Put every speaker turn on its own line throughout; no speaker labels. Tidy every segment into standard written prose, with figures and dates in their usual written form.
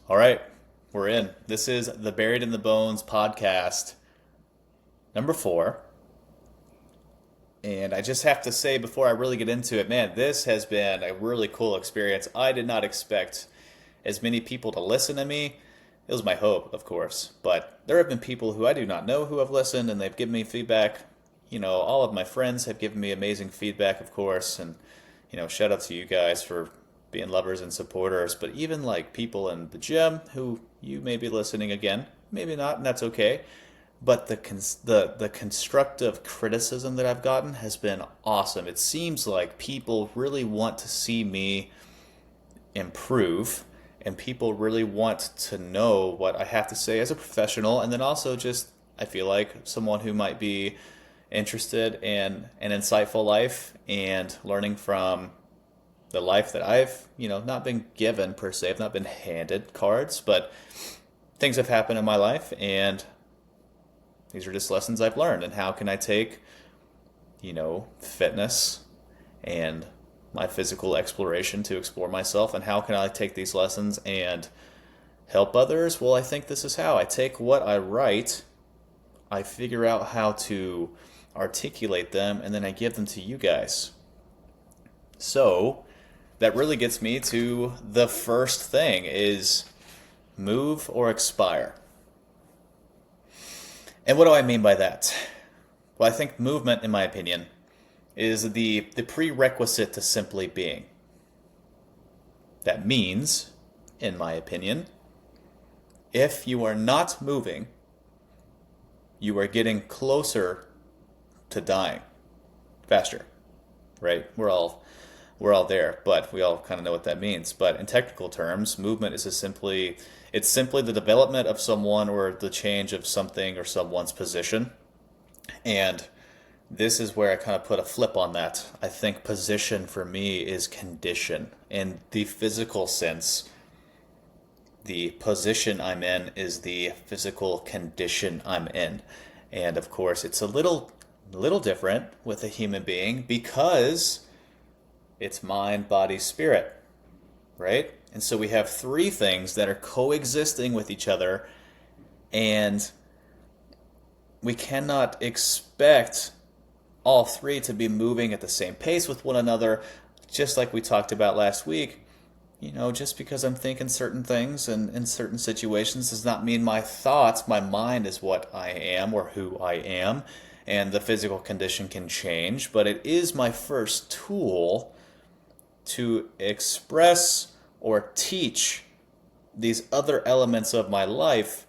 All right, we're in. This is the Buried in the Bones podcast, number 4. And I just have to say before I really get into it, man, this has been a really cool experience. I did not expect as many people to listen to me. It was my hope, of course. But there have been people who I do not know who have listened and they've given me feedback. All of my friends have given me amazing feedback, of course. And, shout out to you guys for being lovers and supporters. But even like people in the gym who you may be listening again, maybe not, and that's okay. But the constructive criticism that I've gotten has been awesome. It seems like people really want to see me improve, and people really want to know what I have to say as a professional, and then also just I feel like someone who might be interested in an insightful life and learning from the life that I've, not been given per se. I've not been handed cards, but things have happened in my life, and these are just lessons I've learned. And how can I take, fitness and my physical exploration to explore myself, and how can I take these lessons and help others? Well, I think this is how. I take what I write, I figure out how to articulate them, and then I give them to you guys. So that really gets me to the first thing is move or expire. And what do I mean by that? Well, I think movement, in my opinion, is the prerequisite to simply being. That means, in my opinion, if you are not moving, you are getting closer to dying faster, right? We're all there, but we all kind of know what that means. But in technical terms, movement is simply the development of someone or the change of something or someone's position. And this is where I kind of put a flip on that. I think position for me is condition. In the physical sense, the position I'm in is the physical condition I'm in. And of course, it's a little different with a human being because it's mind, body, spirit, right? And so we have 3 things that are coexisting with each other, and we cannot expect all 3 to be moving at the same pace with one another, just like we talked about last week. Just because I'm thinking certain things and in certain situations does not mean my thoughts, my mind is what I am or who I am, and the physical condition can change, but it is my first tool to express or teach these other elements of my life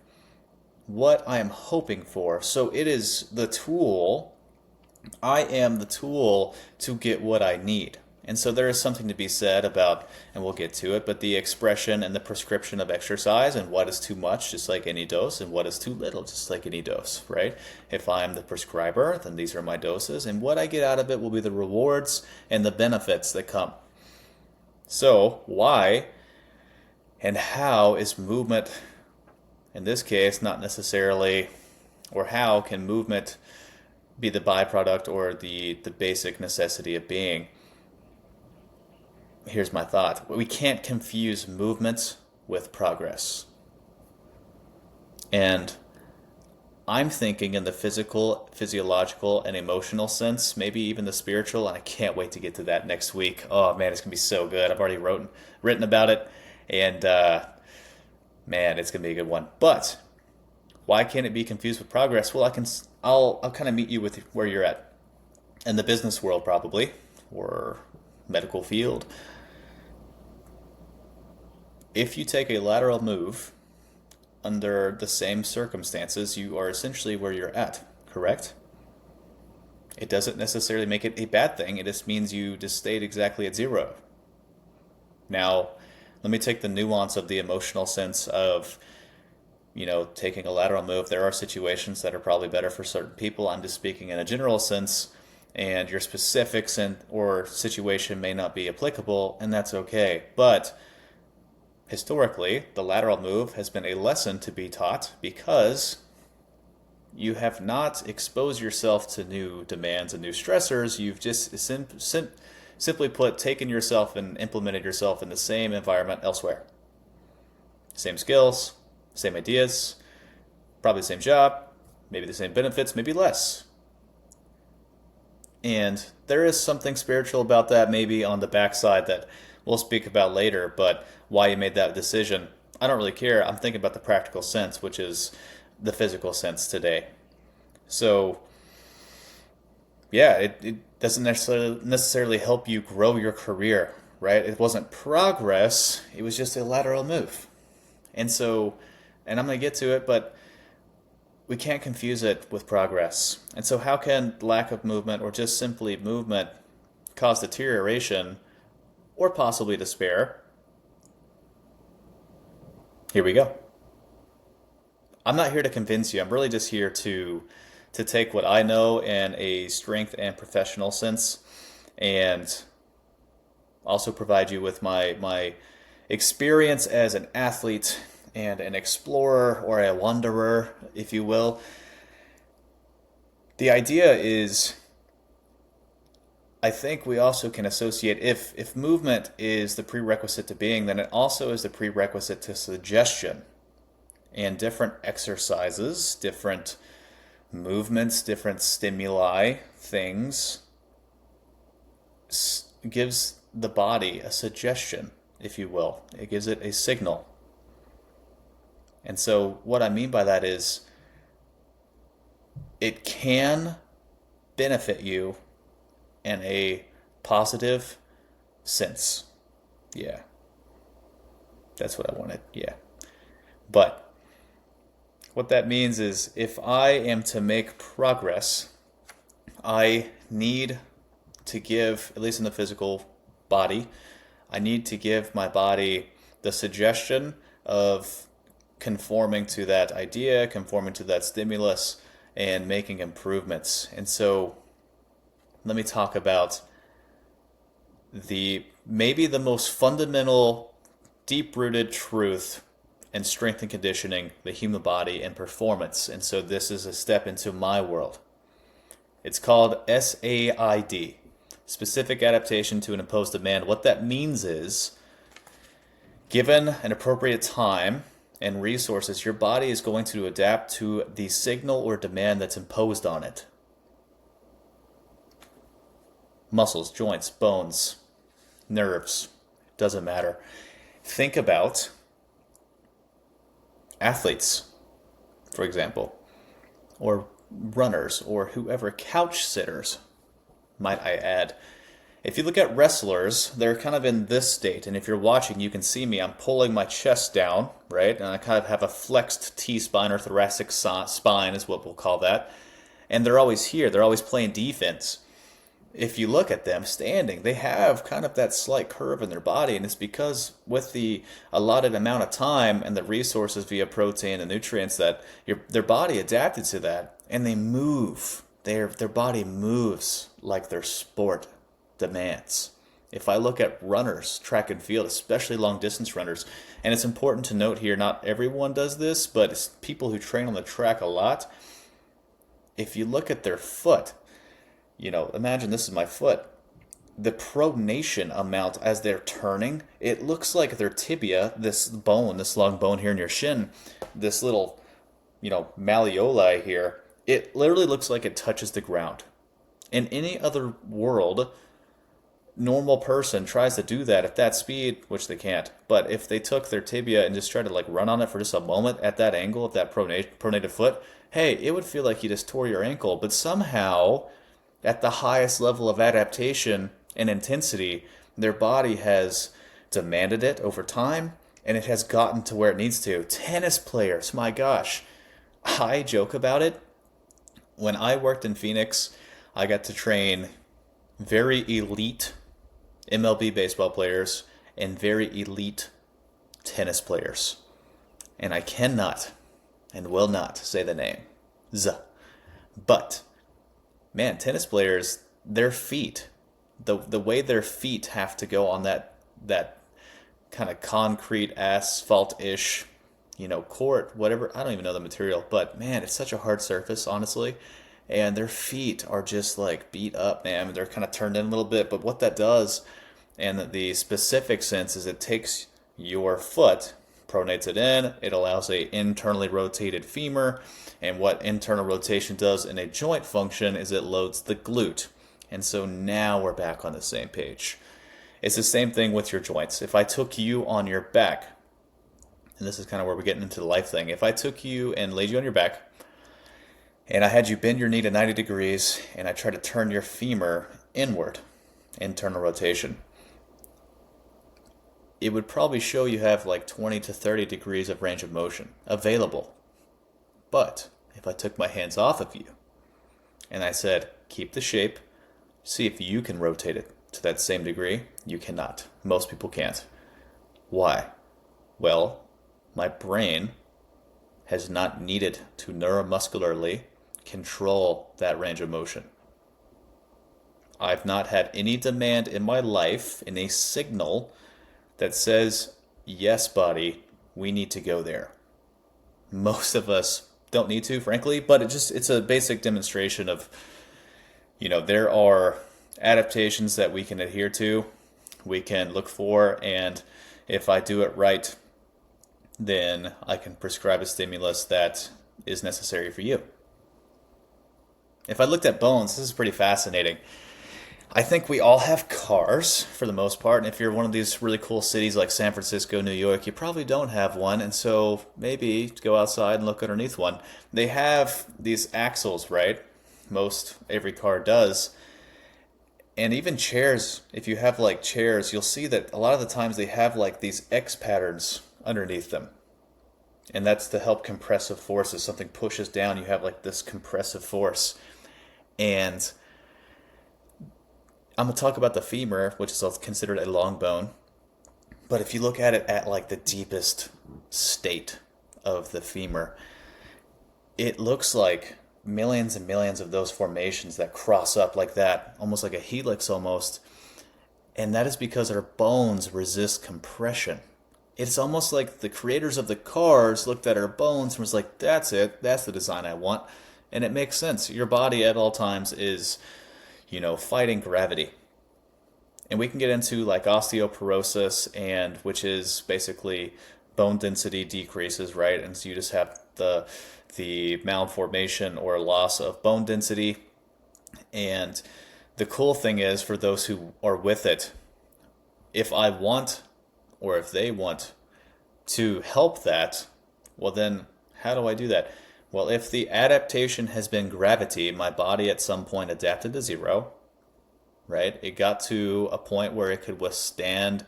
what I am hoping for. So it is the tool, I am the tool to get what I need. And so there is something to be said about, and we'll get to it, but the expression and the prescription of exercise and what is too much, just like any dose, and what is too little, just like any dose, right? If I'm the prescriber, then these are my doses, and what I get out of it will be the rewards and the benefits that come. So why and how is movement, in this case, not necessarily, or how can movement be the byproduct or the basic necessity of being? Here's my thought. We can't confuse movement with progress. And I'm thinking in the physical, physiological, and emotional sense, maybe even the spiritual, and I can't wait to get to that next week. Oh man, it's gonna be so good. I've already written about it, and man, it's gonna be a good one. But why can't it be confused with progress? Well, I'll kind of meet you with where you're at in the business world, probably, or medical field. If you take a lateral move under the same circumstances, you are essentially where you're at, correct? It doesn't necessarily make it a bad thing. It just means you just stayed exactly at 0. Now, let me take the nuance of the emotional sense of, taking a lateral move. There are situations that are probably better for certain people. I'm just speaking in a general sense, and your specifics or situation may not be applicable, and that's okay. But historically, the lateral move has been a lesson to be taught because you have not exposed yourself to new demands and new stressors. You've just simply put, taken yourself and implemented yourself in the same environment elsewhere. Same skills, same ideas, probably the same job, maybe the same benefits, maybe less. And there is something spiritual about that, maybe on the backside, that we'll speak about later, but why you made that decision, I don't really care. I'm thinking about the practical sense, which is the physical sense today. So, yeah, it doesn't necessarily help you grow your career, right? It wasn't progress, it was just a lateral move. And so, and I'm going to get to it, but we can't confuse it with progress. And so, how can lack of movement or just simply movement cause deterioration or possibly despair? Here we go. I'm not here to convince you. I'm really just here to take what I know in a strength and professional sense, and also provide you with my experience as an athlete and an explorer or a wanderer, if you will. The idea is, I think we also can associate, if movement is the prerequisite to being, then it also is the prerequisite to suggestion. And different exercises, different movements, different stimuli, things, gives the body a suggestion, if you will. It gives it a signal. And so what I mean by that is it can benefit you in a positive sense. Yeah. That's what I wanted. Yeah. But what that means is if I am to make progress, I need to give, at least in the physical body, I need to give my body the suggestion of conforming to that idea, conforming to that stimulus, and making improvements. And so let me talk about maybe the most fundamental, deep-rooted truth in strength and conditioning, the human body, and performance. And so this is a step into my world. It's called SAID, specific adaptation to an imposed demand. What that means is, given an appropriate time and resources, your body is going to adapt to the signal or demand that's imposed on it. Muscles, joints, bones, nerves, doesn't matter. Think about athletes, for example, or runners, or whoever, couch sitters, might I add. If you look at wrestlers, they're kind of in this state, and if you're watching, you can see me. I'm pulling my chest down, right? And I kind of have a flexed T-spine, or thoracic spine is what we'll call that. And they're always here. They're always playing defense. If you look at them standing, they have kind of that slight curve in their body, and it's because with the allotted amount of time and the resources via protein and nutrients that their body adapted to that, and they move. Their body moves like their sport demands. If I look at runners, track and field, especially long distance runners, and it's important to note here, not everyone does this, but it's people who train on the track a lot. If you look at their foot, imagine this is my foot. The pronation amount as they're turning, it looks like their tibia, this bone, this long bone here in your shin, this little, malleoli here, it literally looks like it touches the ground. In any other world, normal person tries to do that at that speed, which they can't. But if they took their tibia and just tried to run on it for just a moment at that angle of that pronated foot, hey, it would feel like you just tore your ankle. But somehow, at the highest level of adaptation and intensity, their body has demanded it over time, and it has gotten to where it needs to. Tennis players, my gosh, I joke about it. When I worked in Phoenix, I got to train very elite MLB baseball players and very elite tennis players. And I cannot and will not say the name. But, man, tennis players, their feet, the way their feet have to go on that kind of concrete, asphalt-ish, court, whatever, I don't even know the material, but man, it's such a hard surface, honestly. And their feet are just beat up, man. They're kind of turned in a little bit. But what that does, and the specific sense, is it takes your foot, pronates it in. It allows a internally rotated femur. And what internal rotation does in a joint function is it loads the glute. And so now we're back on the same page. It's the same thing with your joints. If I took you on your back, and this is kind of where we're getting into the life thing. If I took you and laid you on your back, and I had you bend your knee to 90 degrees, and I tried to turn your femur inward, internal rotation, it would probably show you have like 20 to 30 degrees of range of motion available. But if I took my hands off of you, and I said, keep the shape, see if you can rotate it to that same degree, you cannot. Most people can't. Why? Well, my brain has not needed to neuromuscularly control that range of motion. I've not had any demand in my life, in a signal that says, yes, body, we need to go there. Most of us don't need to, frankly, but it's a basic demonstration of, there are adaptations that we can adhere to, we can look for, and if I do it right, then I can prescribe a stimulus that is necessary for you. If I looked at bones, this is pretty fascinating. I think we all have cars for the most part, and if you're one of these really cool cities like San Francisco, New York, you probably don't have one, and so maybe go outside and look underneath one. They have these axles, right? Every car does. And even chairs, if you have like chairs, you'll see that a lot of the times they have like these X patterns underneath them. And that's to help compressive force. If something pushes down, you have like this compressive force. And I'm going to talk about the femur, which is considered a long bone. But if you look at it at like the deepest state of the femur, it looks like millions and millions of those formations that cross up like that, almost like a helix almost. And that is because our bones resist compression. It's almost like the creators of the cars looked at our bones and was like, that's it, that's the design I want. And it makes sense. Your body at all times is, fighting gravity. And we can get into like osteoporosis, and which is basically bone density decreases, right? And so you just have the malformation or loss of bone density. And the cool thing is, for those who are with it, if I want, or if they want to help that, well then, how do I do that? Well, if the adaptation has been gravity, my body at some point adapted to zero, right? It got to a point where it could withstand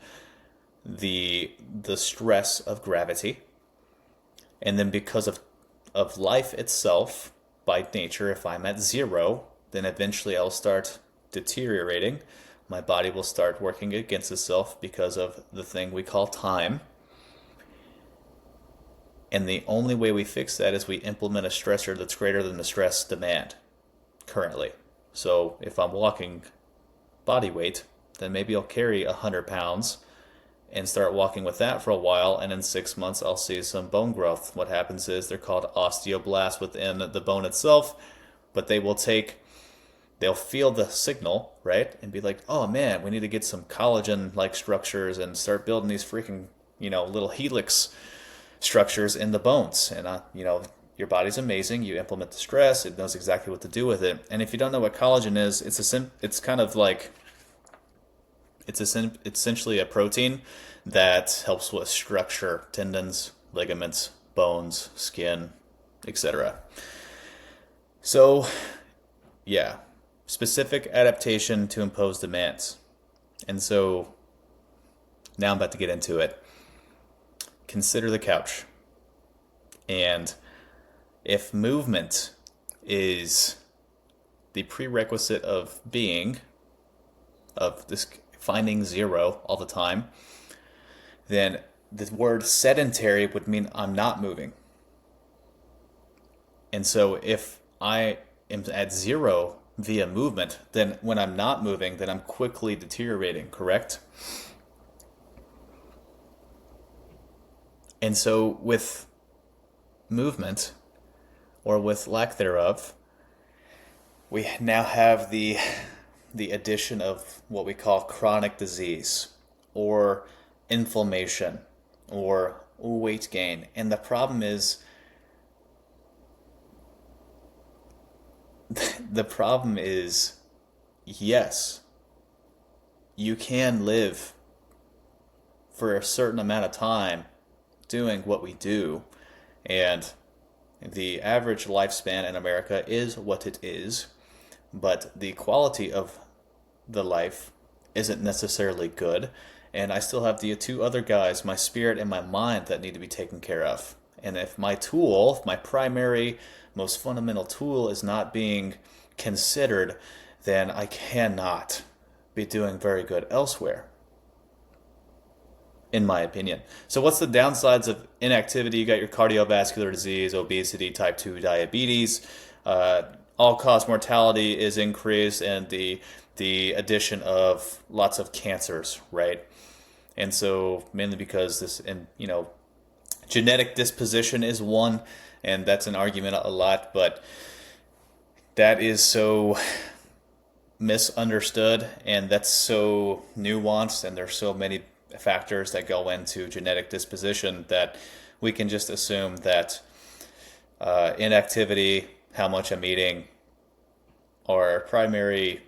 the stress of gravity. And then because of life itself, by nature, if I'm at zero, then eventually I'll start deteriorating. My body will start working against itself because of the thing we call time. And the only way we fix that is we implement a stressor that's greater than the stress demand currently. So if I'm walking body weight, then maybe I'll carry 100 pounds and start walking with that for a while, and in 6 months I'll see some bone growth. What happens is they're called osteoblasts within the bone itself, but they'll feel the signal, right, and be like, oh man, we need to get some collagen-like structures and start building these freaking, little helix structures in the bones. And, your body's amazing. You implement the stress, it knows exactly what to do with it. And if you don't know what collagen is, it's essentially a protein that helps with structure, tendons, ligaments, bones, skin, etc. So, yeah, specific adaptation to impose demands. And so, now I'm about to get into it. Consider the couch. And if movement is the prerequisite of being, of this finding zero all the time, then the word sedentary would mean I'm not moving. And so if I am at zero via movement, then when I'm not moving, then I'm quickly deteriorating, correct? And so with movement, or with lack thereof, we now have the addition of what we call chronic disease, or inflammation, or weight gain. And the problem is, the problem is, yes, you can live for a certain amount of time doing what we do, and the average lifespan in America is what it is, but the quality of the life isn't necessarily good. And I still have the two other guys, my spirit and my mind, that need to be taken care of. And if my tool, if my primary, most fundamental tool is not being considered, then I cannot be doing very good elsewhere, in my opinion. So what's the downsides of inactivity? You got your cardiovascular disease, obesity, type 2 diabetes, all-cause mortality is increased, and the addition of lots of cancers, right? And so mainly because this, and genetic disposition is one, and that's an argument a lot, but that is so misunderstood, and that's so nuanced, and there's so many factors that go into genetic disposition that we can just assume that inactivity, how much I'm eating, are primary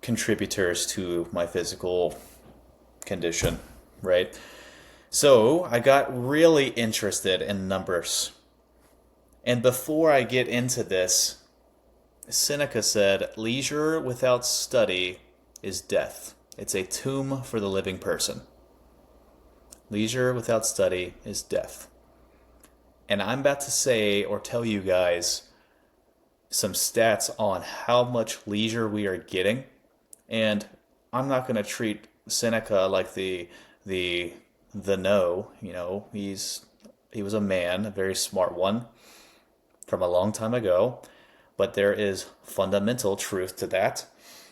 contributors to my physical condition, right? So I got really interested in numbers. And before I get into this, Seneca said, leisure without study is death. It's a tomb for the living person. Leisure without study is death. And I'm about to say or tell you guys some stats on how much leisure we are getting. And I'm not going to treat Seneca like the no, he was a man, a very smart one from a long time ago, but there is fundamental truth to that.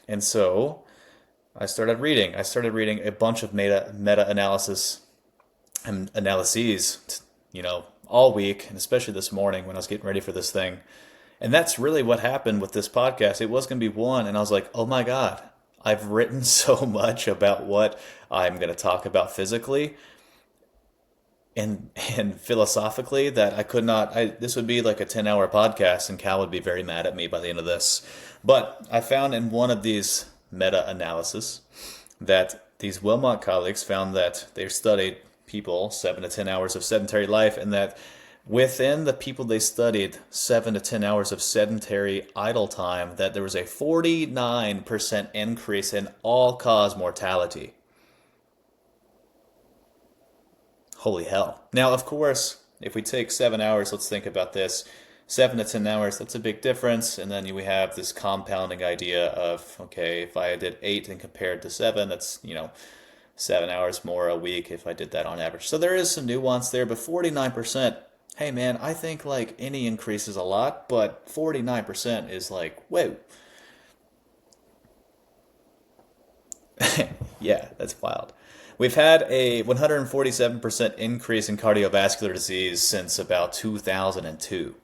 And so I started reading a bunch of meta-analysis and analyses, all week, and especially this morning when I was getting ready for this thing. And that's really what happened with this podcast. It was going to be one, and I was like, oh my God, I've written so much about what I'm going to talk about physically and philosophically that I could not. This would be like a 10-hour podcast, and Cal would be very mad at me by the end of this. But I found in one of these meta-analysis that these Wilmot colleagues found that they studied people 7 to 10 hours of sedentary life, and that within the people they studied 7 to 10 hours of sedentary idle time, that there was a 49% increase in all-cause mortality. Holy hell. Now, of course, if we take 7 hours, let's think about this. 7 to 10 hours, that's a big difference. And then we have this compounding idea of, okay, if I did 8 and compared to 7, that's, 7 hours more a week if I did that on average. So there is some nuance there, but 49%, hey man, I think like any increase is a lot, but 49% is like, whoa. Yeah, that's wild. We've had a 147% increase in cardiovascular disease since about 2002.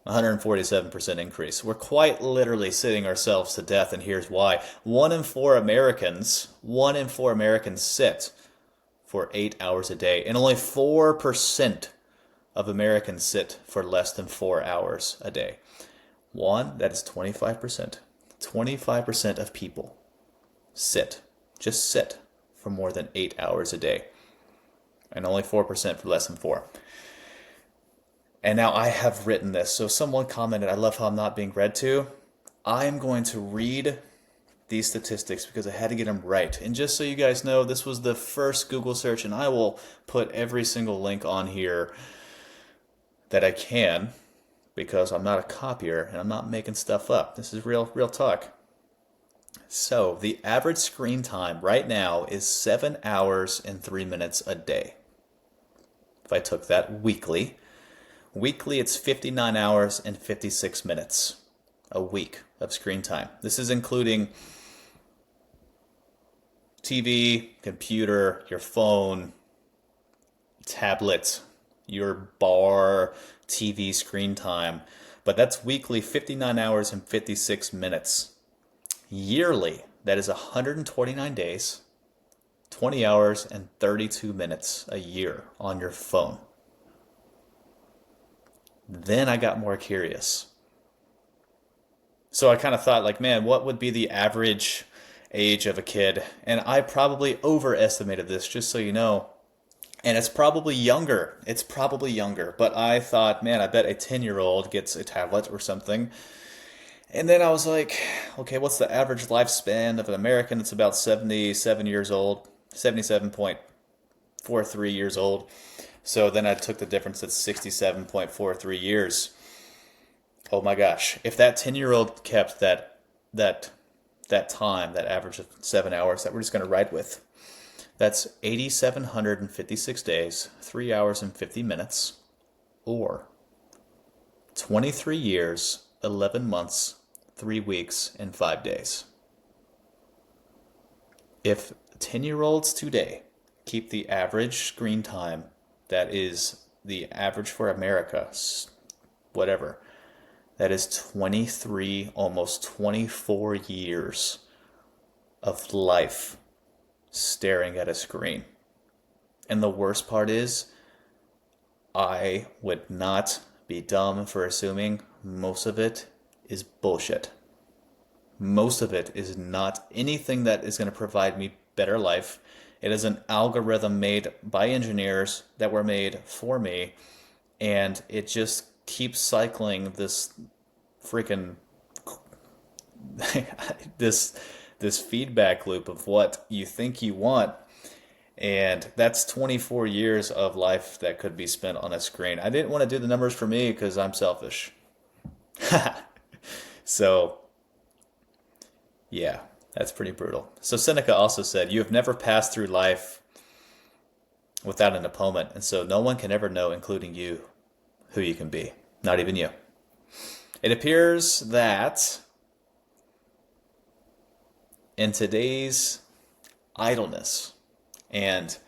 147% increase. We're quite literally sitting ourselves to death, and here's why. 1 in 4 Americans sit for 8 hours a day, and only 4% of Americans sit for less than 4 hours a day. That is 25%. 25% of people just sit for more than 8 hours a day, and only 4% for less than 4. And now I have written this. So someone commented, I love how I'm not being read to. I am going to read these statistics because I had to get them right. And just so you guys know, this was the first Google search, and I will put every single link on here that I can because I'm not a copier and I'm not making stuff up. This is real talk. So the average screen time right now is 7 hours and 3 minutes a day. If I took that weekly, it's 59 hours and 56 minutes a week of screen time. This is including TV, computer, your phone, tablet, your bar, TV screen time. But that's weekly, 59 hours and 56 minutes. Yearly, that is 129 days, 20 hours and 32 minutes a year on your phone. Then I got more curious. So I kind of thought, like, man, what would be the average age of a kid? And I probably overestimated this, just so you know. And it's probably younger. It's probably younger. But I thought, man, I bet a 10-year-old gets a tablet or something. And then I was like, okay, what's the average lifespan of an American? It's about 77 years old, 77.43 years old. So then I took the difference, that's 67.43 years. Oh my gosh. If that 10-year-old kept that time, that average of 7 hours that we're just going to ride with, that's 8,756 days, 3 hours and 50 minutes, or 23 years, 11 months, 3 weeks, and 5 days. If 10-year-olds today keep the average screen time that is the average for America, whatever, that is 23, almost 24 years of life staring at a screen. And the worst part is, I would not be dumb for assuming most of it is bullshit. Most of it is not anything that is going to provide me better life. It is an algorithm made by engineers that were made for me, and it just keeps cycling this freaking this feedback loop of what you think you want. And that's 24 years of life that could be spent on a screen. I didn't want to do the numbers for me because I'm selfish. So, yeah, that's pretty brutal. So Seneca also said, you have never passed through life without an opponent. And so no one can ever know, including you, who you can be. Not even you. It appears that in today's idleness, and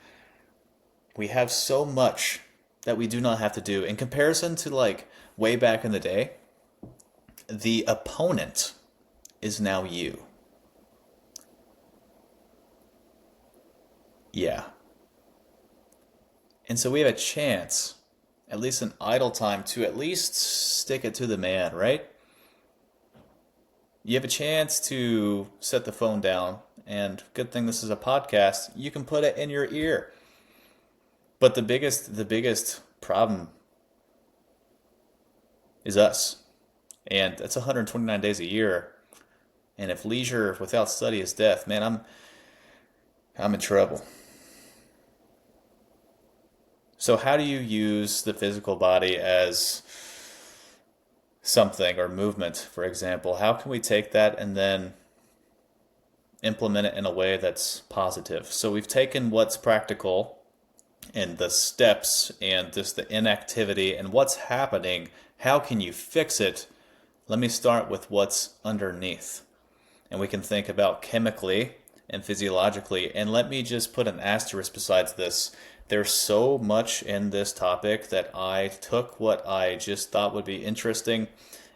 we have so much that we do not have to do in comparison to like way back in the day, the opponent is now you. Yeah. And so we have a chance, at least in idle time, to at least stick it to the man, right? You have a chance to set the phone down, and good thing this is a podcast, you can put it in your ear. But the biggest problem is us. And that's 129 days a year. And if leisure without study is death, man, I'm in trouble. So how do you use the physical body as something, or movement, for example? How can we take that and then implement it in a way that's positive? So we've taken what's practical and the steps and just the inactivity and what's happening. How can you fix it? Let me start with what's underneath. And we can think about chemically and physiologically. And let me just put an asterisk besides this. There's so much in this topic that I took what I just thought would be interesting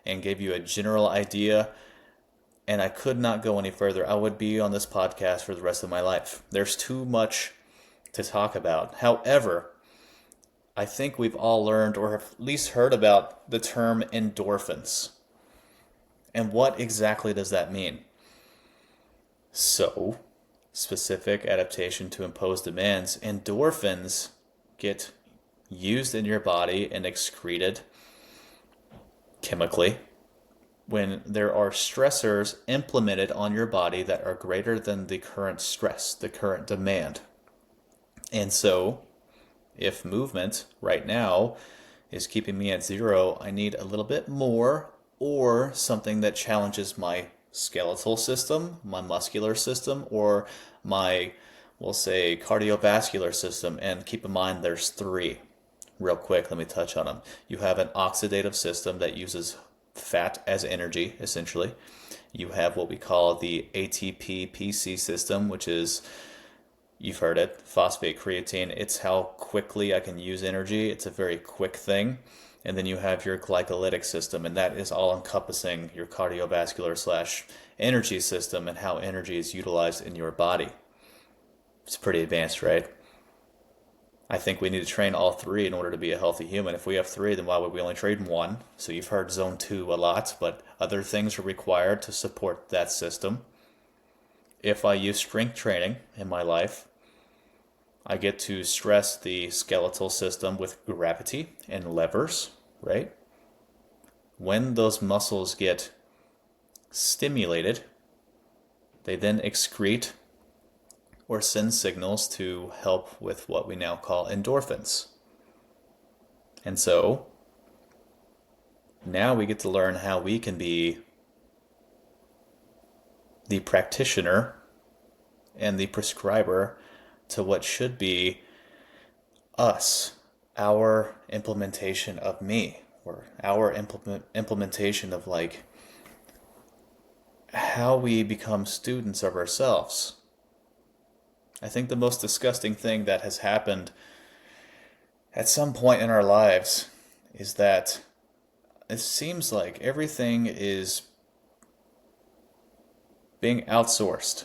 and gave you a general idea, and I could not go any further. I would be on this podcast for the rest of my life. There's too much to talk about. However, I think we've all learned, or have at least heard about, the term endorphins. And what exactly does that mean? So, specific adaptation to impose demands, endorphins get used in your body and excreted chemically when there are stressors implemented on your body that are greater than the current stress, the current demand. And so, if movement right now is keeping me at zero, I need a little bit more, or something that challenges my skeletal system, my muscular system, or my, we'll say, cardiovascular system. And keep in mind, there's three. Real quick, let me touch on them. You have an oxidative system that uses fat as energy, essentially. You have what we call the ATP-PC system, which is, you've heard it, phosphate creatine. It's how quickly I can use energy. It's a very quick thing. And then you have your glycolytic system, and that is all encompassing your cardiovascular / energy system and how energy is utilized in your body. It's pretty advanced, right? I think we need to train all three in order to be a healthy human. If we have three, then why would we only train one? So you've heard zone two a lot, but other things are required to support that system. If I use strength training in my life, I get to stress the skeletal system with gravity and levers, right? When those muscles get stimulated, they then excrete or send signals to help with what we now call endorphins. And so now we get to learn how we can be the practitioner and the prescriber to what should be us, our implementation of me, or our implementation of like how we become students of ourselves. I think the most disgusting thing that has happened at some point in our lives is that it seems like everything is being outsourced.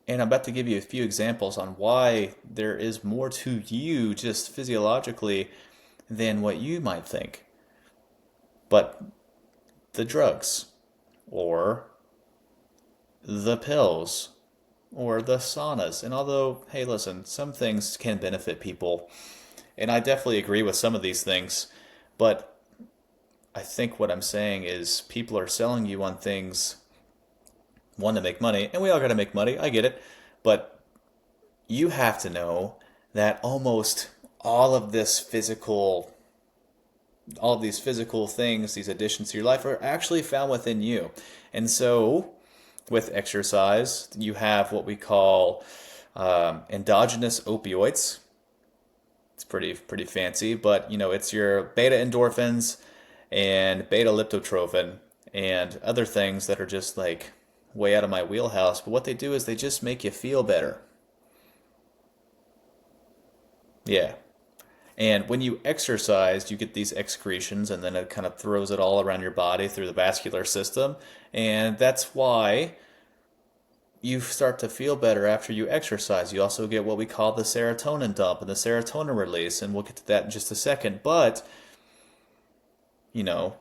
And I'm about to give you a few examples on why there is more to you just physiologically than what you might think. But the drugs, or the pills, or the saunas. And although, hey, listen, some things can benefit people, and I definitely agree with some of these things, but I think what I'm saying is people are selling you on things, one, to make money, and we all got to make money, I get it, but you have to know that almost all of this physical, all of these physical things, these additions to your life are actually found within you. And so with exercise, you have what we call endogenous opioids. It's pretty fancy, but it's your beta endorphins and beta liptotrophin and other things that are just like way out of my wheelhouse. But what they do is they just make you feel better. Yeah. And when you exercise, you get these excretions, and then it kind of throws it all around your body through the vascular system. And that's why you start to feel better after you exercise. You also get what we call the serotonin dump and the serotonin release, and we'll get to that in just a second. But, you know,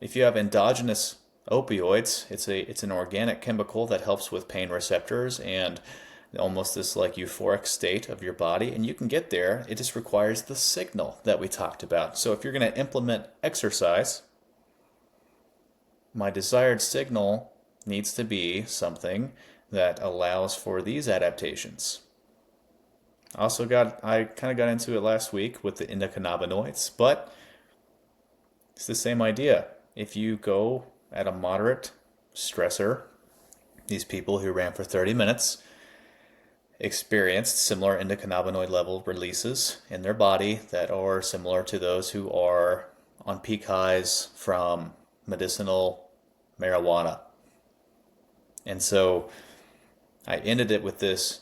if you have endogenous opioids, it's an organic chemical that helps with pain receptors and almost this like euphoric state of your body, and you can get there. It just requires the signal that we talked about. So if you're going to implement exercise, my desired signal needs to be something that allows for these adaptations. I kind of got into it last week with the endocannabinoids, but it's the same idea. If you go at a moderate stressor, these people who ran for 30 minutes experienced similar endocannabinoid level releases in their body that are similar to those who are on peak highs from medicinal marijuana. And so I ended it with this,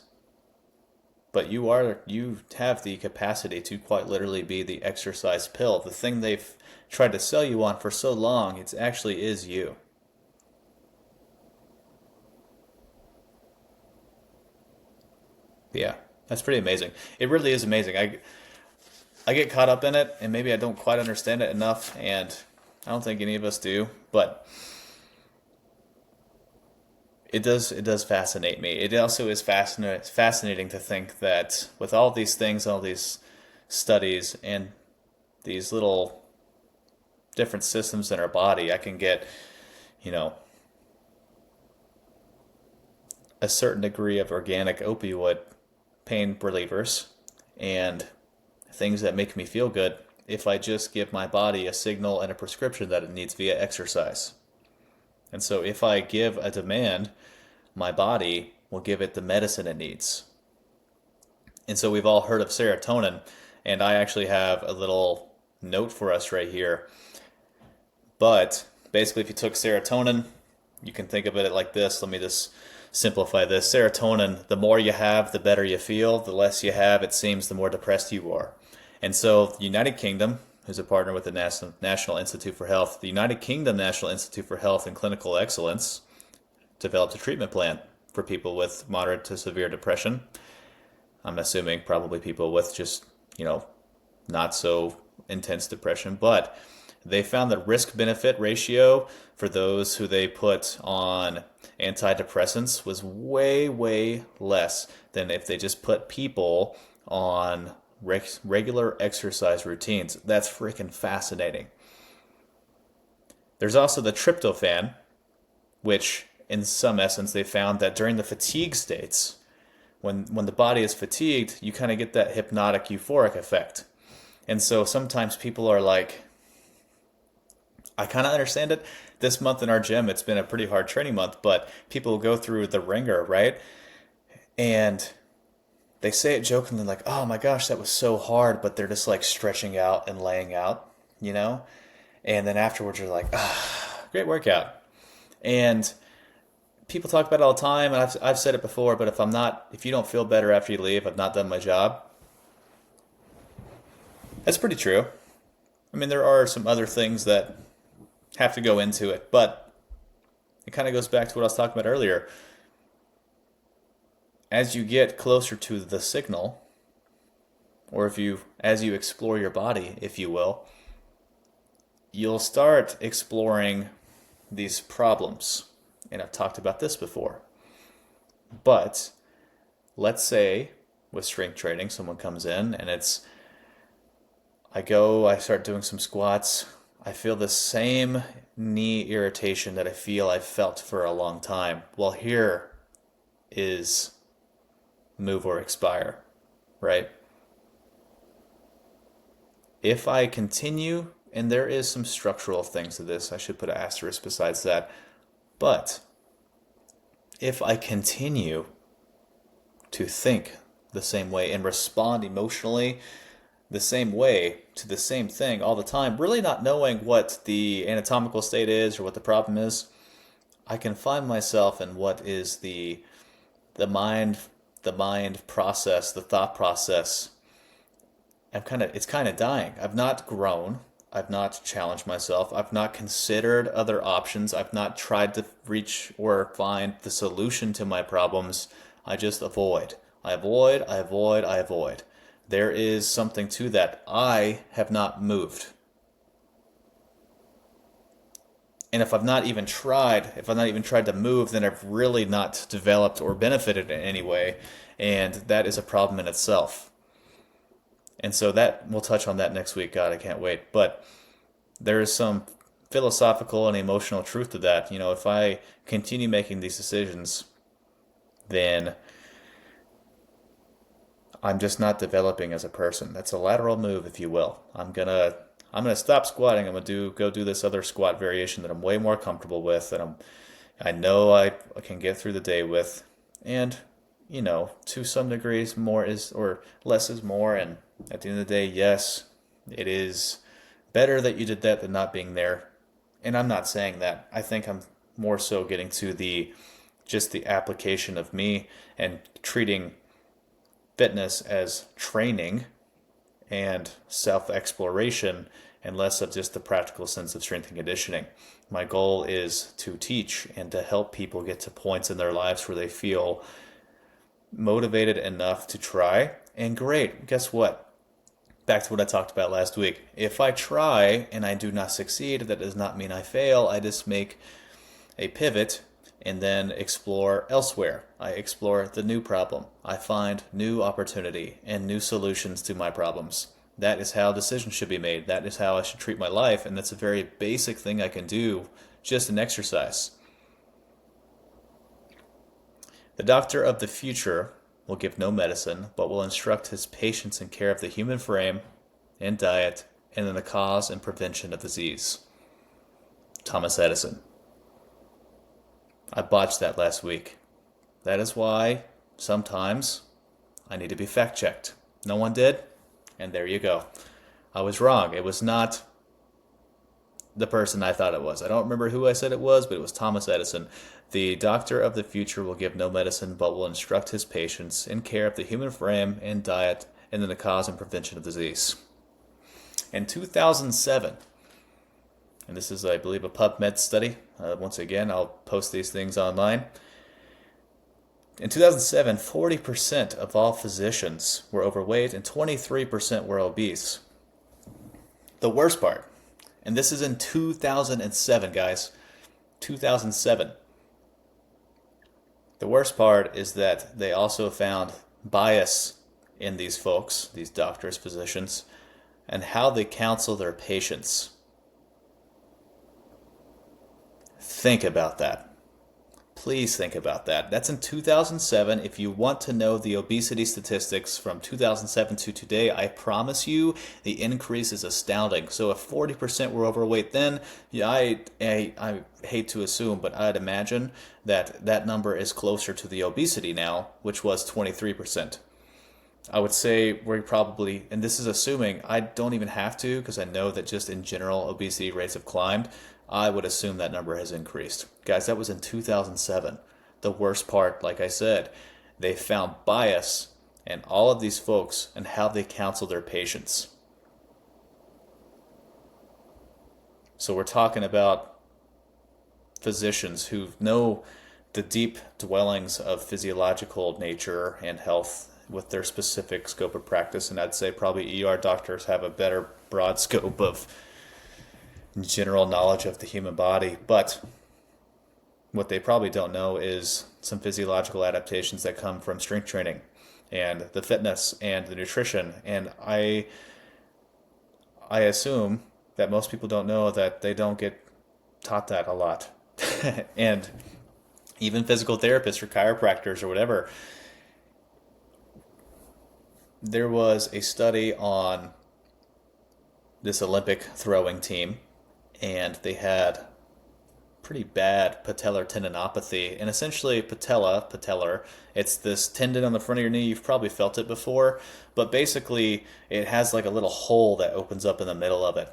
but you have the capacity to quite literally be the exercise pill. The thing they've tried to sell you on for so long, it actually is you. Yeah, that's pretty amazing. It really is amazing. I get caught up in it, and maybe I don't quite understand it enough, and I don't think any of us do, but it does fascinate me. It also is fascinating to think that with all these things, all these studies, and these little different systems in our body, I can get, you know, a certain degree of organic opioid pain relievers and things that make me feel good if I just give my body a signal and a prescription that it needs via exercise. And so if I give a demand, my body will give it the medicine it needs. And so we've all heard of serotonin, and I actually have a little note for us right here. But basically, if you took serotonin, you can think of it like this. Let me just simplify this. Serotonin, the more you have, the better you feel. The less you have, it seems, the more depressed you are. And so the United Kingdom, who's a partner with the National Institute for Health, the United Kingdom National Institute for Health and Clinical Excellence developed a treatment plan for people with moderate to severe depression. I'm assuming probably people with just, not so intense depression, but they found the risk benefit ratio for those who they put on antidepressants was way, way less than if they just put people on regular exercise routines. That's freaking fascinating. There's also the tryptophan, which in some essence they found that during the fatigue states, when the body is fatigued, you kind of get that hypnotic euphoric effect. And so sometimes people are like, I kind of understand it. This month in our gym, it's been a pretty hard training month, but people go through the ringer, right? And they say it jokingly like, oh my gosh, that was so hard, but they're just like stretching out and laying out, you know? And then afterwards, you're like, ah, great workout. And people talk about it all the time, and I've said it before, but if you don't feel better after you leave, I've not done my job. That's pretty true. I mean, there are some other things that have to go into it, but it kind of goes back to what I was talking about earlier. As you get closer to the signal, or as you explore your body, if you will, you'll start exploring these problems. And I've talked about this before. But let's say with strength training, someone comes in and I start doing some squats. I feel the same knee irritation that I've felt for a long time. Well, here is move or expire, right? If I continue, and there is some structural things to this, I should put an asterisk besides that, but if I continue to think the same way and respond emotionally the same way to the same thing all the time, really not knowing what the anatomical state is or what the problem is, I can find myself in what is the mind process, the thought process. It's kind of dying. I've not grown. I've not challenged myself. I've not considered other options. I've not tried to reach or find the solution to my problems. I just avoid. I avoid, I avoid, I avoid. There is something to that. I have not moved. And if I've not even tried to move, then I've really not developed or benefited in any way. And that is a problem in itself. And so we'll touch on that next week. God, I can't wait. But there is some philosophical and emotional truth to that. If I continue making these decisions, then I'm just not developing as a person. That's a lateral move, if you will. I'm gonna stop squatting. I'm gonna go do this other squat variation that I'm way more comfortable with, I know I can get through the day with, and to some degrees, more is or less is more. And at the end of the day, yes, it is better that you did that than not being there. And I'm not saying that. I think I'm more so getting to the application of me and treating fitness as training and self-exploration and less of just the practical sense of strength and conditioning. My goal is to teach and to help people get to points in their lives where they feel motivated enough to try. And great, guess what? Back to what I talked about last week. If I try and I do not succeed, that does not mean I fail. I just make a pivot and then explore elsewhere. I explore the new problem. I find new opportunity and new solutions to my problems. That is how decisions should be made. That is how I should treat my life. And that's a very basic thing I can do just in exercise. The doctor of the future will give no medicine, but will instruct his patients in care of the human frame and diet, and in the cause and prevention of disease. Thomas Edison. I botched that last week. That is why sometimes I need to be fact checked. No one did, and there you go. I was wrong. It was not the person I thought it was. I don't remember who I said it was, but it was Thomas Edison. The doctor of the future will give no medicine, but will instruct his patients in care of the human frame and diet, and in the cause and prevention of disease. In 2007, and this is, I believe, a PubMed study. Once again, I'll post these things online. In 2007, 40% of all physicians were overweight and 23% were obese. The worst part, and this is in 2007, guys, 2007. The worst part is that they also found bias in these folks, these doctors, physicians, and how they counsel their patients. Think about that. Please think about that. That's in 2007. If you want to know the obesity statistics from 2007 to today, I promise you the increase is astounding. So if 40% were overweight then, yeah, I hate to assume, but I'd imagine that that number is closer to the obesity now, which was 23%. I would say we're probably, and this is assuming, I don't even have to because I know that just in general obesity rates have climbed. I would assume that number has increased. Guys, that was in 2007. The worst part, like I said, they found bias in all of these folks and how they counsel their patients. So we're talking about physicians who know the deep dwellings of physiological nature and health with their specific scope of practice, and I'd say probably ER doctors have a better broad scope of general knowledge of the human body, but what they probably don't know is some physiological adaptations that come from strength training and the fitness and the nutrition. And I assume that most people don't know that they don't get taught that a lot. And even physical therapists or chiropractors or whatever. There was a study on this Olympic throwing team, and they had pretty bad patellar tendinopathy. And essentially patellar, it's this tendon on the front of your knee. You've probably felt it before, but basically it has like a little hole that opens up in the middle of it.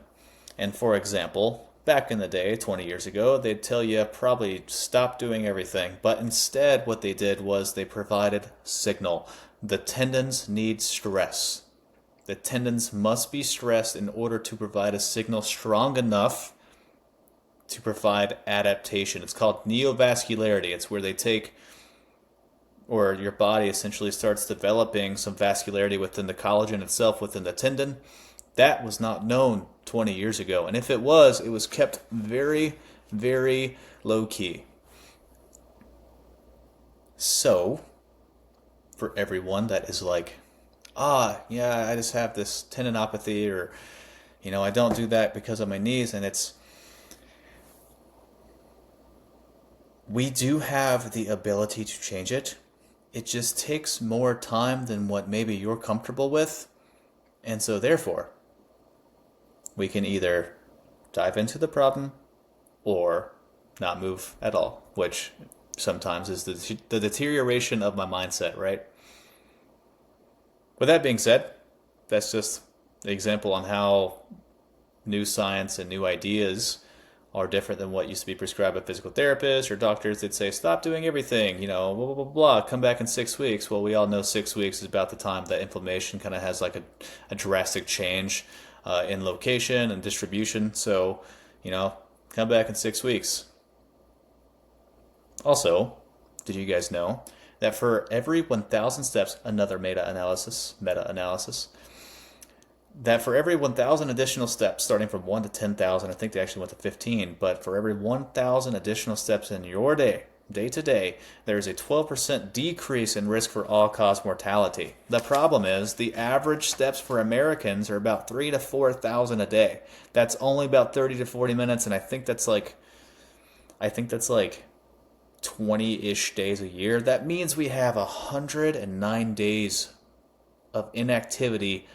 And for example, back in the day, 20 years ago, they'd tell you probably stop doing everything. But instead what they did was they provided signal. The tendons need stress. The tendons must be stressed in order to provide a signal strong enough to provide adaptation. It's called neovascularity. It's where they take, or your body essentially starts developing some vascularity within the collagen itself, within the tendon. That was not known 20 years ago. And if it was kept very, very low key. So, for everyone that is like, yeah, I just have this tendinopathy, or, I don't do that because of my knees, and we do have the ability to change it. It just takes more time than what maybe you're comfortable with. And so therefore, we can either dive into the problem or not move at all, which sometimes is the deterioration of my mindset, right? With that being said, that's just an example on how new science and new ideas are different than what used to be prescribed by physical therapists or doctors. They'd say, stop doing everything, blah, blah, blah, blah, come back in 6 weeks. Well, we all know 6 weeks is about the time that inflammation kind of has like a drastic change in location and distribution. So, come back in 6 weeks. Also, did you guys know that for every 1,000 steps, another meta-analysis, that for every 1,000 additional steps, starting from 1 to 10,000, I think they actually went to 15, but for every 1,000 additional steps in your day to day, there is a 12% decrease in risk for all-cause mortality. The problem is the average steps for Americans are about 3,000 to 4,000 a day. That's only about 30 to 40 minutes, and I think that's like 20-ish days a year. That means we have 109 days of inactivity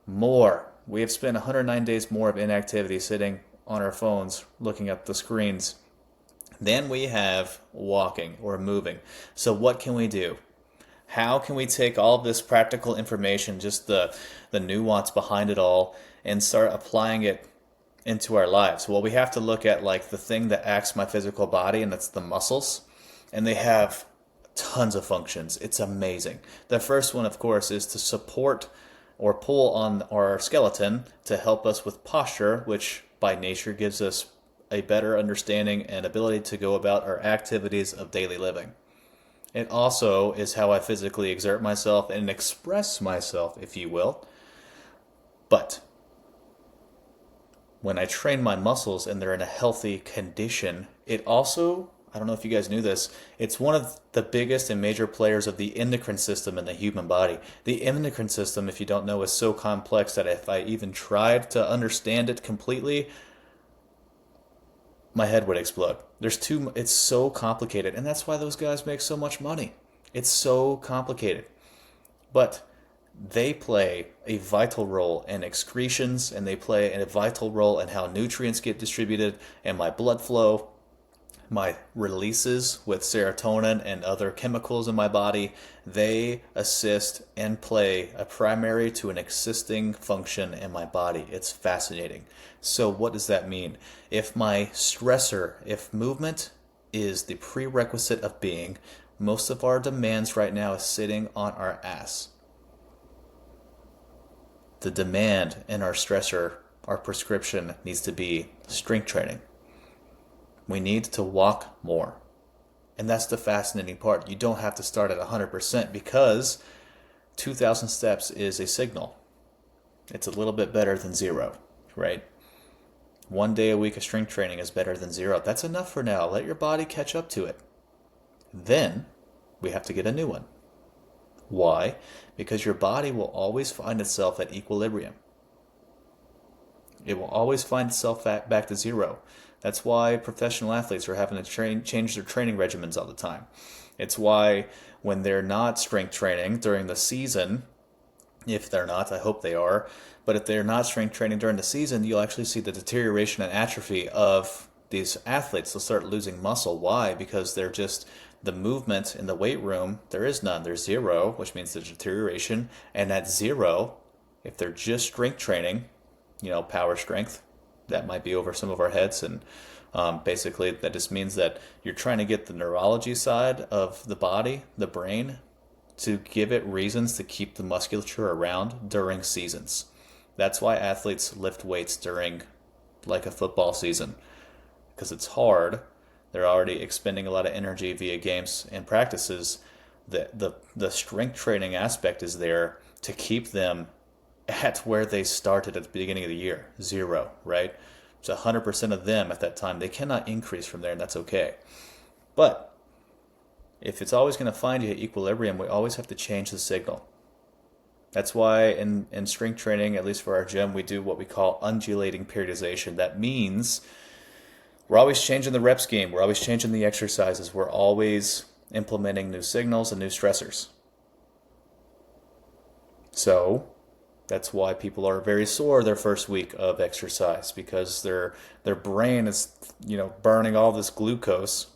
more. We have spent 109 days more of inactivity sitting on our phones looking at the screens than we have walking or moving. So what can we do? How can we take all of this practical information, just the nuance behind it all, and start applying it into our lives? Well, we have to look at like the thing that acts my physical body, and that's the muscles. And they have tons of functions. It's amazing. The first one, of course, is to support or pull on our skeleton to help us with posture, which by nature gives us a better understanding and ability to go about our activities of daily living. It also is how I physically exert myself and express myself, if you will. But when I train my muscles and they're in a healthy condition, it also, I don't know if you guys knew this, it's one of the biggest and major players of the endocrine system in the human body. The endocrine system, if you don't know, is so complex that if I even tried to understand it completely, my head would explode. It's so complicated, and that's why those guys make so much money. It's so complicated. But they play a vital role in excretions, and they play a vital role in how nutrients get distributed and my blood flow, my releases with serotonin and other chemicals in my body. They assist and play a primary to an existing function in my body. It's fascinating. So what does that mean? If movement is the prerequisite of being, most of our demands right now is sitting on our ass. The demand in our stressor, our prescription, needs to be strength training. We need to walk more. And that's the fascinating part. You don't have to start at 100% because 2,000 steps is a signal. It's a little bit better than zero, right? 1 day a week of strength training is better than zero. That's enough for now. Let your body catch up to it. Then we have to get a new one. Why? Because your body will always find itself at equilibrium. It will always find itself back to zero. That's why professional athletes are having to change their training regimens all the time. It's why when they're not strength training during the season, if they're not, I hope they are, but if they're not strength training during the season, you'll actually see the deterioration and atrophy of these athletes. They'll start losing muscle. Why? Because they're just, the movement in the weight room, there is none. There's zero, which means there's deterioration. And at zero, if they're just strength training, power strength, that might be over some of our heads. And basically, that just means that you're trying to get the neurology side of the body, the brain, to give it reasons to keep the musculature around during seasons. That's why athletes lift weights during like a football season, because it's hard. They're already expending a lot of energy via games and practices. The strength training aspect is there to keep them at where they started at the beginning of the year, zero, right? So 100% of them at that time, they cannot increase from there, and that's okay. But if it's always going to find you at equilibrium, we always have to change the signal. That's why in strength training, at least for our gym, we do what we call undulating periodization. That means we're always changing the rep scheme. We're always changing the exercises. We're always implementing new signals and new stressors. So that's why people are very sore their first week of exercise, because their brain is burning all this glucose,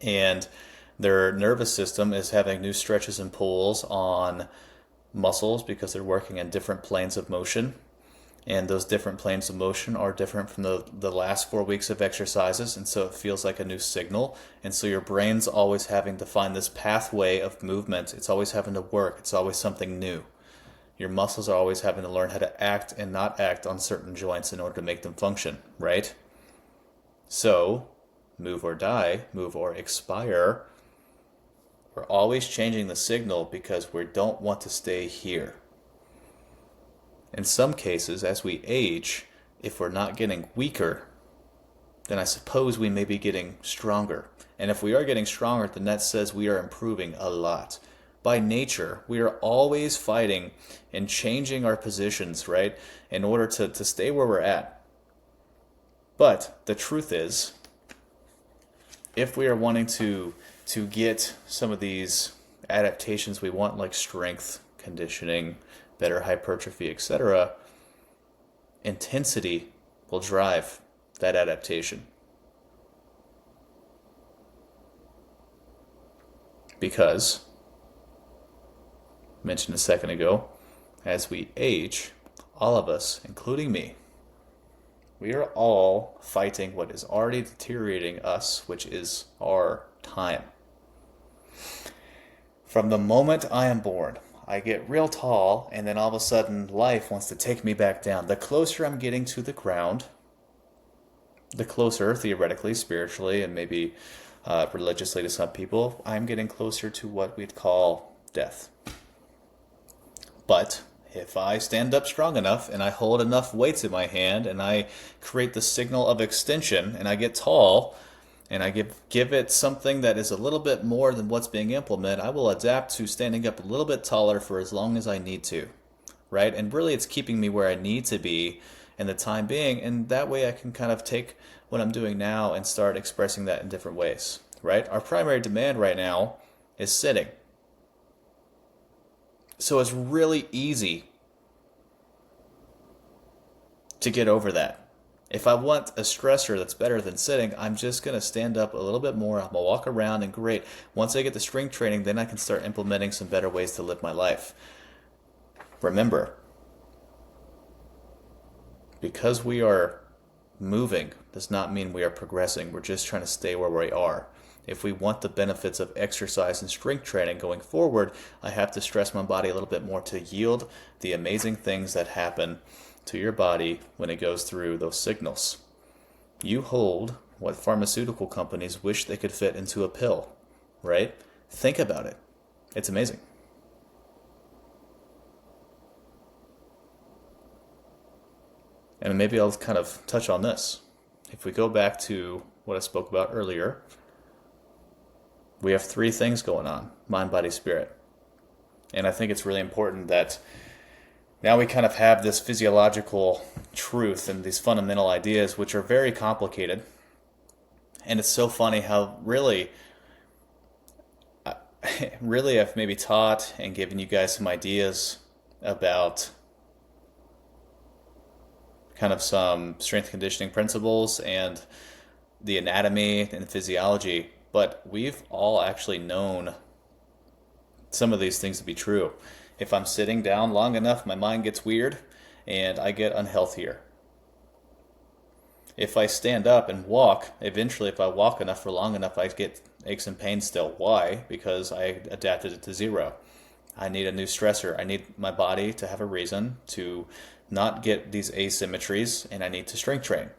and their nervous system is having new stretches and pulls on muscles because they're working in different planes of motion. And those different planes of motion are different from the last 4 weeks of exercises. And so it feels like a new signal. And so your brain's always having to find this pathway of movement. It's always having to work. It's always something new. Your muscles are always having to learn how to act and not act on certain joints in order to make them function, right? So, move or die, move or expire. We're always changing the signal because we don't want to stay here. In some cases, as we age, if we're not getting weaker, then I suppose we may be getting stronger. And if we are getting stronger, then that says we are improving a lot. By nature, we are always fighting and changing our positions, right, in order to stay where we're at. But the truth is, if we are wanting to get some of these adaptations we want, like strength, conditioning, better hypertrophy, etc., intensity will drive that adaptation. Because, mentioned a second ago, as we age, all of us, including me, we are all fighting what is already deteriorating us, which is our time. From the moment I am born, I get real tall, and then all of a sudden life wants to take me back down. The closer I'm getting to the ground, the closer, theoretically, spiritually, and maybe religiously to some people, I'm getting closer to what we'd call death. But if I stand up strong enough and I hold enough weights in my hand and I create the signal of extension and I get tall and I give it something that is a little bit more than what's being implemented, I will adapt to standing up a little bit taller for as long as I need to, right? And really it's keeping me where I need to be in the time being, and that way I can kind of take what I'm doing now and start expressing that in different ways, right? Our primary demand right now is sitting. So it's really easy to get over that. If I want a stressor that's better than sitting, I'm just going to stand up a little bit more. I'm going to walk around, and great. Once I get the strength training, then I can start implementing some better ways to live my life. Remember, because we are moving does not mean we are progressing. We're just trying to stay where we are. If we want the benefits of exercise and strength training going forward, I have to stress my body a little bit more to yield the amazing things that happen to your body when it goes through those signals. You hold what pharmaceutical companies wish they could fit into a pill, right? Think about it. It's amazing. And maybe I'll kind of touch on this. If we go back to what I spoke about earlier, we have three things going on: mind, body, spirit. And I think it's really important that now we kind of have this physiological truth and these fundamental ideas, which are very complicated. And it's so funny how really I've maybe taught and given you guys some ideas about kind of some strength conditioning principles and the anatomy and physiology, but we've all actually known some of these things to be true. If I'm sitting down long enough, my mind gets weird and I get unhealthier. If I stand up and walk, eventually if I walk enough for long enough, I get aches and pains still. Why? Because I adapted it to zero. I need a new stressor. I need my body to have a reason to not get these asymmetries, and I need to strength train.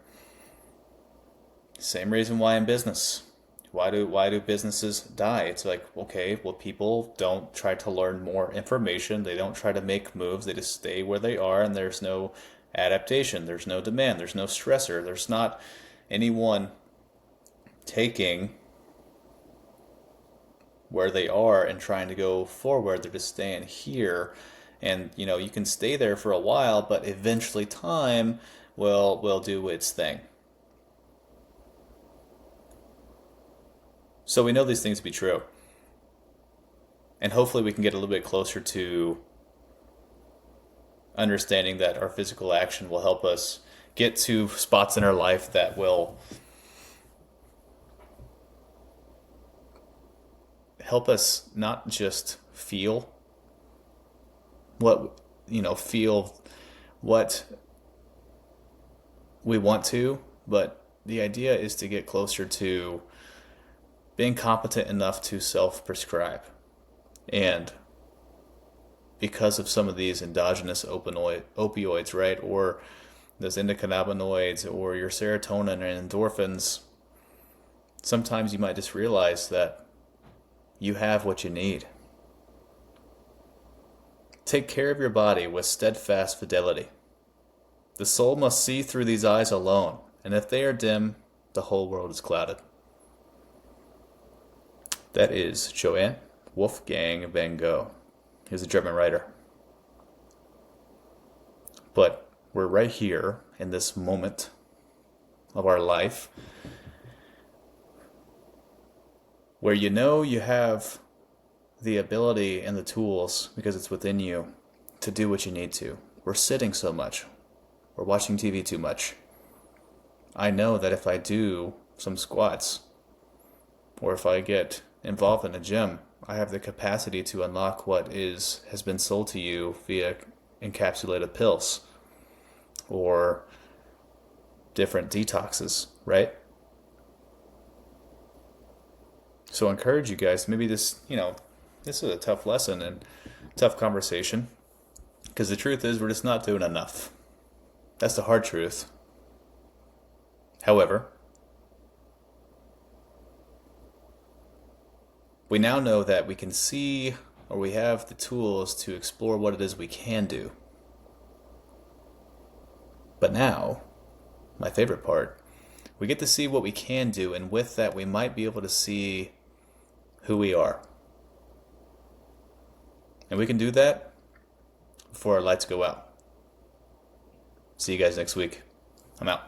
Same reason why in business. Why do businesses die? It's like, okay, well, people don't try to learn more information. They don't try to make moves. They just stay where they are, and there's no adaptation. There's no demand. There's no stressor. There's not anyone taking where they are and trying to go forward. They're just staying here. And, you can stay there for a while, but eventually time will do its thing. So we know these things to be true. And hopefully we can get a little bit closer to understanding that our physical action will help us get to spots in our life that will help us not just feel what we want to, but the idea is to get closer to being competent enough to self-prescribe. And because of some of these endogenous opioids, right, or those endocannabinoids or your serotonin and endorphins, sometimes you might just realize that you have what you need. Take care of your body with steadfast fidelity. The soul must see through these eyes alone, and if they are dim, the whole world is clouded. That is Johann Wolfgang van Gogh. He was a German writer. But we're right here in this moment of our life where you have the ability and the tools, because it's within you, to do what you need to. We're sitting so much. We're watching TV too much. I know that if I do some squats, or if I get involved in a gym, I have the capacity to unlock what has been sold to you via encapsulated pills or different detoxes, right? So I encourage you guys, maybe this is a tough lesson and tough conversation, because the truth is we're just not doing enough. That's the hard truth. However, We now know that we can see, or we have the tools to explore what it is we can do. But now, my favorite part, we get to see what we can do, and with that we might be able to see who we are. And we can do that before our lights go out. See you guys next week. I'm out.